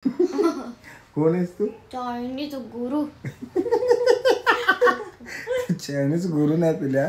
कोण आहेस तू? चायनीज गुरु. चायनीज गुरु नाही पिल्या.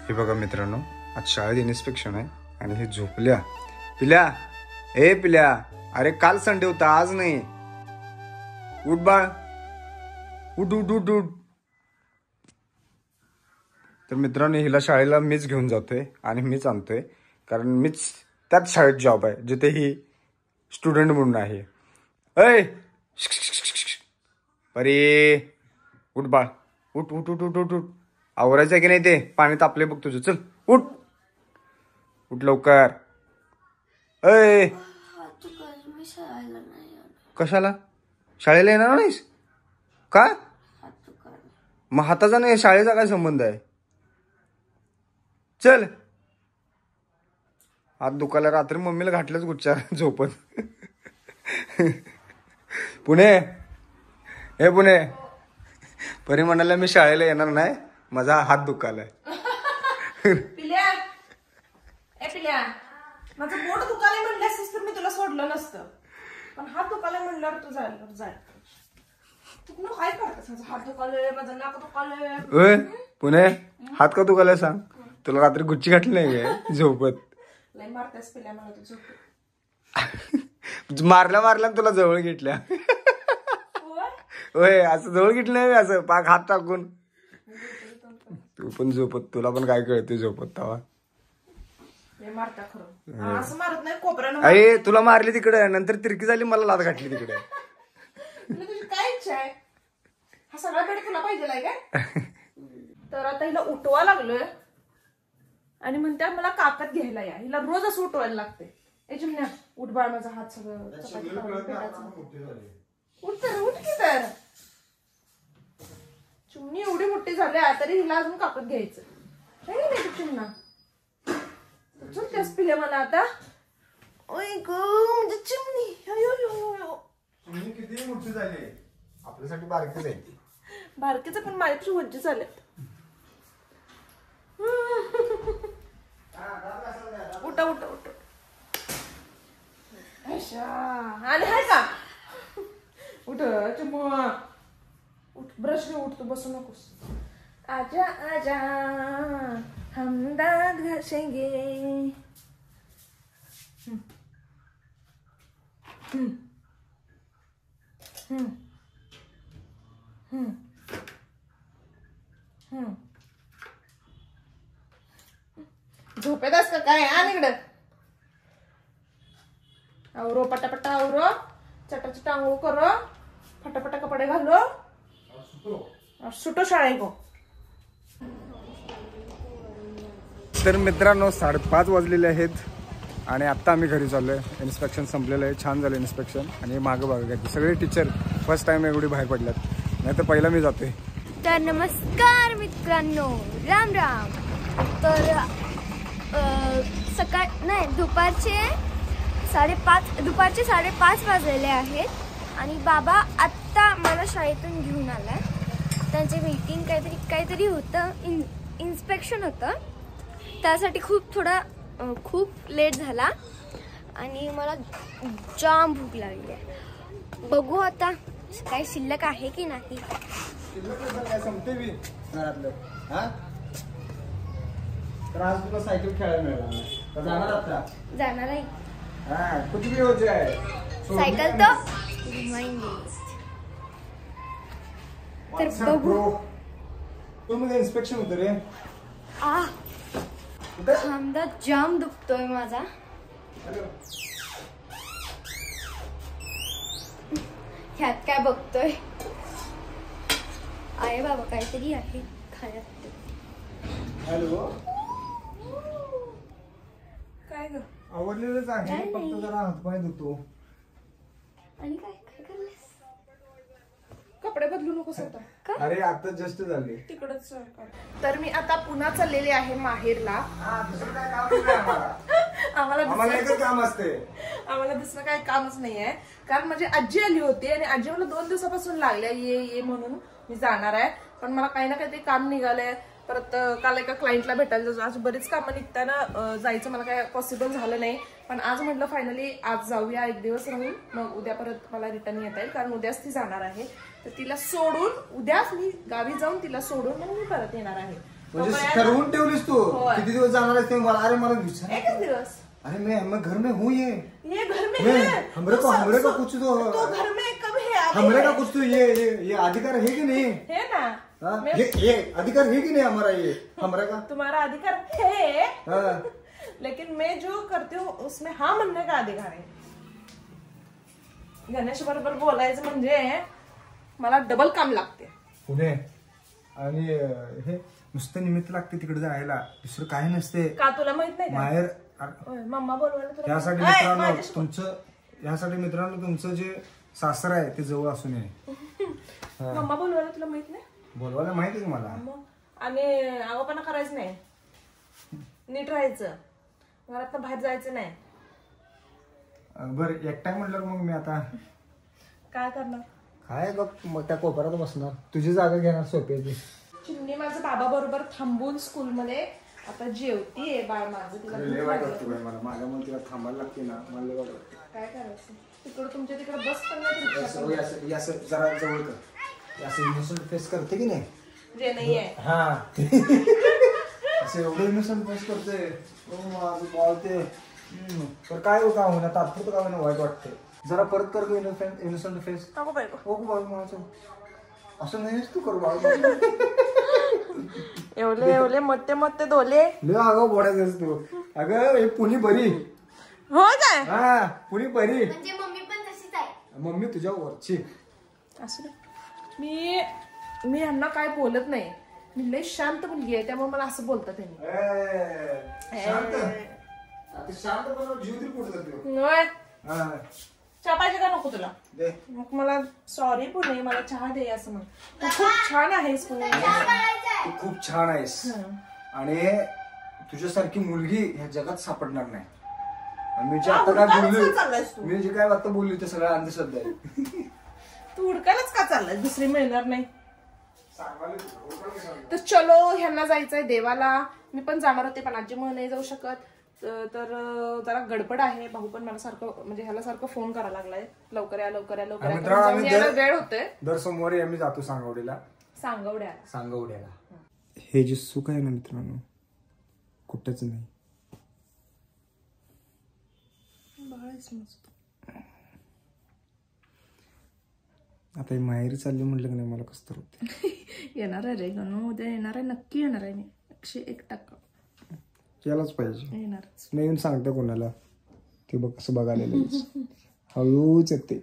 हे बघा मित्रांनो, आज शाळेत इन्स्पेक्शन आहे आणि हे झोपल्या. पिल्या, ए पिल्या, अरे काल संडे होता, आज नाही. उठ बाळ, उठ उठ उठ उठ. तर मित्रांनो, हिला शाळेला मीच घेऊन जातोय आणि मीच आणतोय, कारण मीच त्याच शाळेत जॉब आहे जिथे ही स्टुडंट म्हणून आहे. अय अरे उठ बाळ, उठ उठ उठ उठ उठ उठ. आवरायचं की नाही ते? पाणी तापले बघ तुझं. चल उठ उठ लवकर. अय कशाला शाळेला येणार नाहीस का? मग हाताचा नाही शाळेचा काय संबंध आहे? चल. हात दुखायला रात्री मम्मीला घातलंच गुच्चा झोपत. पुणे, हे पुणे, परी म्हणाला मी शाळेला येणार नाही, माझा हात दुखायलाय. पिल्या, ए पिल्या, माझं पोट दुखायला म्हणलं असतीस तर मी तुला सोडलं नसतं, पण हात दुखायला म्हणल्यावर तू जाय. तू काय करतेस? माझा हात दुखायला, माझं नाक दुखायला. पुणे, हात का दुखायला सांग? तुला रात्री गुच्ची घातली नाही काय झोपत? लय मारतेस पिल्या मला तू झोप. मारल्या तुला जवळ घेतल्या. होय, असं जवळ घेतलं नाही, असं पाक हात टाकून. तू पण झोपत, तुला पण काय कळते झोपत तवा? मारता खरं, असं मारत नाही कोपऱ्यानं. अरे तुला मारली तिकडे, नंतर तिरकी झाली, मला लात घातली तिकडे. तुझी काय इच्छा आहे? हा सगळा बेड तुला पाहिजे काय? तर आता हिला उठवा लागलोय आणि म्हणते मला काकत घ्यायला या. हिला रोज असं उठवायला लागते. ए चिमण्या, उठ बाळ, माझा हात सगळं उठ तर, उठ की तर. चिमणी एवढी मोठी झाली तरी हिला अजून काकत घ्यायचं नाही चिमणा. चलतेस पिल्या मला आता. ओय ग म्हणजे चिमणी किती मोठी झाली, आपल्यासाठी बारकीच आहे. बारकीचं पण माझ्यापेक्षा वज्ज झालेत. उठा उठा उठ. आणि हाय का? उठ चिमू, उठ, ब्रश घे, उठ, तू बसू नकोस. आजा आजा हम दांत घासेंगे. झोपेदास का काय? आण इकडं. आवरो पटापटा, आवरो, चटाचटा आंघोळ करो, फटाफटा कपडे घालो, सुटो शाळे गो. तर मित्रांनो, 5:30 वाजलेले आहेत आणि आत्ता आम्ही घरी चाललोय. इन्स्पेक्शन संपलेलं आहे, छान झालं इन्स्पेक्शन. आणि मागं बघा काय सगळे टीचर फर्स्ट टाइम एवढी बाहेर पडल्यात, नाही तर पहिला मी जातोय. तर नमस्कार मित्रांनो, राम राम. तर दुपारचे 5:30 वाजलेले आहेत आणि बाबा आत्ता मला शाळेतून घेऊन आलाय. त्यांचे मीटिंग काहीतरी होतं, इन्स्पेक्शन होतं, त्यासाठी खूप लेट झाला आणि मला जाम भूक लागली आहे. बघू आता काही शिल्लक आहे की नाही. तर आज तुला सायकल खेळायला मिळाला, जाणार आता? जाणार आहे. कुछ भी हो जाए, सायकल तो तर बघू. तो मध्ये इन्स्पेक्शन होतं रे. खांदा जाम दुखतोय माझा. ह्यात काय बघतोय? आहे बाबा, काहीतरी आहे खाण्यात. हॅलो, काय ग? आवडलेलंच आहे, फक्त जरा हातपाय धुतो. आणि काय करलेस? कपडे बदलू नकोस आता. अरे आता जस्ट झाले तिकडच. तर मी आता पुन्हा चाललेले आहे माहेरला. आम्हाला दुसरं काही कामच नाहीये, कारण माझी आजी आली होती आणि आजी मला 2 दिवसापासून लागल्या ये म्हणून मी जाणार आहे. पण मला काही ना काहीतरी काम निघालंय. परत काल एका क्लायंटला भेटायला जायचं, अशी बरीच कामं निघताना जायचं मला काय पॉसिबल झालं नाही. पण आज म्हटलं फायनली आज जाऊया, एक दिवस राहून मग उद्या परत मला रिटर्न येता येईल, कारण उद्याच ती जाणार आहे. तर तिला सोडून उद्याच मी गावी जाऊन तिला सोडून मग मी परत येणार आहे. म्हणजे ठरवून ठेवलीस तू किती दिवस जाणार आहेस ते मला? अरे मला विचार. एकच दिवस. अरे मैं घर में हूँ ये घर में मैं है. हमरे को कुछ तो घर में कब है? हमरे का कुछ तो ये अधिकार है कि नहीं? है ना. हाँ? ये अधिकार है कि नहीं हमारा? ये हमारा का तुम्हारा अधिकार है, हाँ. लेकिन मैं जो करती हूँ उसमें हाँ म्हणणे का अधिकार आहे. गणेश बरोबर बोलायचं म्हणजे मला डबल काम लागते. पुणे आणि हे नुसतं निमित्त लागते तिकडे जायला, दुसरं काही नसते. का तुला माहित नाही का? बाहेर मम्मा बोलवायला तुला. यासाठी मित्रांनो तुमचं जे सासर आहे ते जवळ असू नये. मम्मा बोलवायला तुला माहित नाही? बोलवायला माहिती आहे मला. आणि आवापणा करायचं नाही, नीट राहायचं, घरात बाहेर जायचं नाही. बरं एकटा म्हटलं मग मी आता काय करणार? काय बघ मग त्या कोपऱ्यात बसणार, तुझी जागा घेणार सोप्याची. चिमणी माझं बाबा बरोबर थांबून स्कूलमध्ये आता जेवतीये बाळ माझं. तिला भूक लागली. मला माझ्या मुळे तिला थांबायला लागते ना, मला लय वाटतं. काय करायचं, तिकडं तुमच्या तिकडे बस पण नाही, रिक्षा पण नाही. असं जरा जवळ कर, असं इनोसंट फेस करते की नाही? जे नाहीये. हा असं एवढं इनोसंट फेस करते माझं पाळते. तर काय हो का होणार, तात्पुरतं का होणार, वाईट वाटते. जरा परत कर इनोसंट फेस. नको बायको. हो बाळ माझं असं नाहीच तू करू बाळ. एवढे एवढे मोठे मोठे डोले. लय अगं बोडायचं तू. अगं हे पुणी बरी. हो काय? हा पुणी बरी. म्हणजे मम्मी पण तशीच आहे. मम्मी तुझ्या वरची. असं मी यांना काय बोलत नाही, मी लय शांत मुलगी आहे, त्यामुळे मला असं बोलतात त्यांनी. शांत जीव तरी कुठं जातो. चहा पाहिजे का नको तुला? मग मला सॉरी पुणे, मला चहा दे असं म्हण. तू खूप छान आहेस पुणे, तू खूप छान आहेस आणि तुझ्यासारखी मुलगी ह्या जगात सापडणार नाही. आणि मी जे आता काय बोलली, मी जे काय आता बोलली ते सगळं अंधश्रद्धा आहे. तू हुडकायलाच का चाललाय, दुसरी मिळणार नाही. तर चलो, ह्यांना जायचंय देवाला. मी पण जाणार होते पण आजीमुळे नाही जाऊ शकत. तर जरा गडबड आहे. भाऊ पण मला सारखं म्हणजे ह्याला सारखं फोन करायला लागलाय, लवकर या लवकर या लवकर या. वेळ होतोय. दर सोमवारी आम्ही जातो सांगवडीला. सांगवड्याला. हे जे सुख आहे ना मित्रांनो, कुठंच नाही. आता ही माहेरी चालली म्हटलं की नाही मला कसं तर होते. येणार आहे रे गणू, उद्या येणार आहे, नक्की येणार आहे मी, 101%. यालाच पाहिजे. येणारच. नाही सांगते कोणाला, ते बघ कसं बघायला हळूच येते.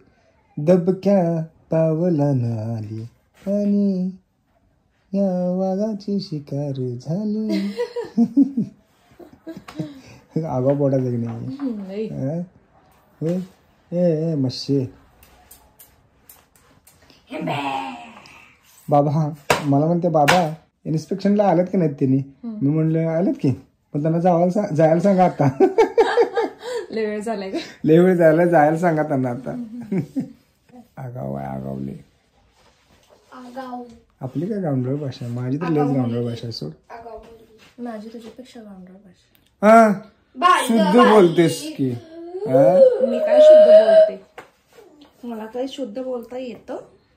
दबक्या पावलानं आली आणि या वाघाची शिकार झाली. आगाव पोटाच की नाही. मच्छी बाबा मला म्हणते, बाबा इन्स्पेक्शनला आलेत की नाहीत त्यांनी? मी म्हणलं आलेत की, पण त्यांना जायला सांगा आता. लय वेळ झालाय का? लय वेळ झाला, जायला सांगा त्यांना आता. आगाव आहे, आगावले. आपली काय गावंढळ भाषा, माझी तर लयच गावंढळ भाषा आहे. सोड, माझी तुझ्यापेक्षा गावंढळ भाषा. हा शुद्ध बोलतेस की? मी काय शुद्ध बोलते? मला काही शुद्ध बोलता येतं?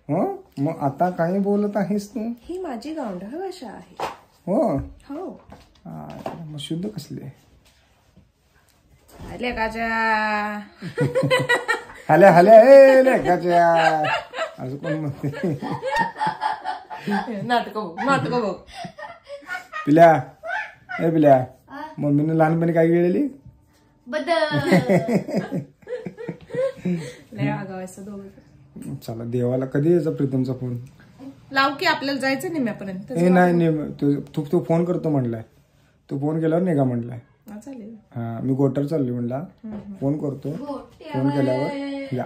मग आता काही बोलत आहेस तू? ही माझी गावंढळ भाषा आहे. हो हो. मग शुद्ध कसले? लेकाच्या हल्या हल्या ए लेकाच्या असं कोण म्हणते? नाटक बघ. पिल्या ए पिल्या, मम्मीनं लहानपणी काय गेलेली? लय आगावायचं दोघं. चला देवाला कधी यायचा प्रीतमचा फोन लाव की, आपल्याला जायचं निम्यापर्यंत. नाही तू फोन करतो म्हणलाय. तू फोन केल्यावर नाही का म्हणलाय? चालेल. हा मी गोटर चालली म्हणला, फोन करतो. फोन केल्यावर या.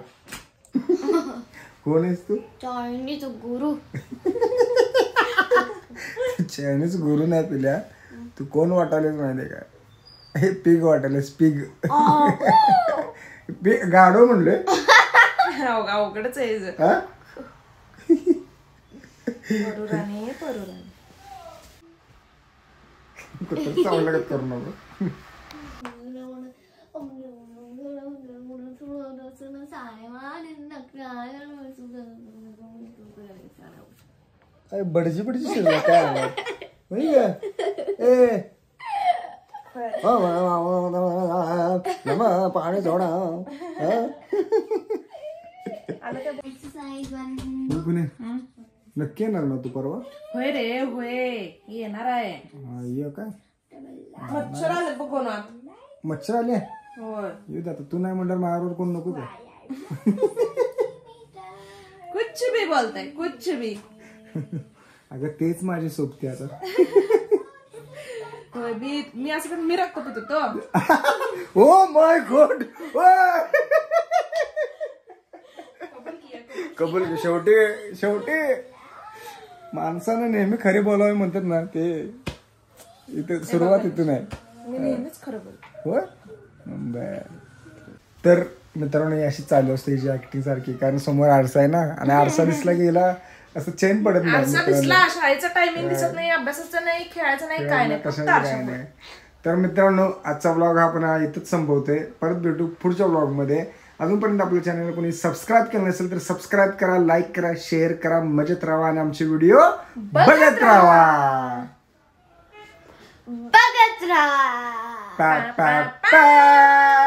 कोण आहेस तू? चायनीज गुरु. चायनीज गुरु नाही पिल्या, तू कोण वाटायलाच माहितीये का? हे पिग वाटायलास, पिग. गाडो म्हणलोय. अवघडच आहे. परुराने चांगलं करू नको. काय बडजी बडजी शिरला काय आवाज? होय का? ए पाणी सोडा. नक्की येणार ना तू परवा? होय रे होय येणार आहे. ये काय मच्छर आले बघ ना. मच्छर आले? होय येऊ दे आता, तू नाही म्हणणार माझ्यावर कोण नको का? कुछ भी बोलताय कुछ भी. अगं तेच माझी सोबती आता. होय मी असं पण मी रक्त पित होतो. Oh my God. कबूल. शेवटी शेवटी माणसानं नेहमी खरे बोलावे म्हणतात ना, ते इथे सुरुवात इथून आहे. मी नेहमीच खरं बोलतो. हो बर. तर मित्रांनो अशी चालू असते हिची ऍक्टिंग सारखी, कारण समोर आरसा आहे ना, आणि आरसा दिसला गेला असं चैन पडत नाही. आरसा दिसला, शाळेचं टायमिंग दिसत नाही, अभ्यासाचं नाही, खेळायचं नाही, काय नाही, फक्त आरशामुळे. तर मित्रांनो आजचा ब्लॉग हा आपण इथंच संपवतोय. परत भेटू पुढच्या ब्लॉग मध्ये. अजूनपर्यंत आपल्या चॅनलला कोणी सबस्क्राईब केलं नसेल तर सबस्क्राईब करा, लाईक करा, शेअर करा, मजेत राहा आणि आमचे व्हिडिओ बघत राहा. बघत राहा. पा पा पा.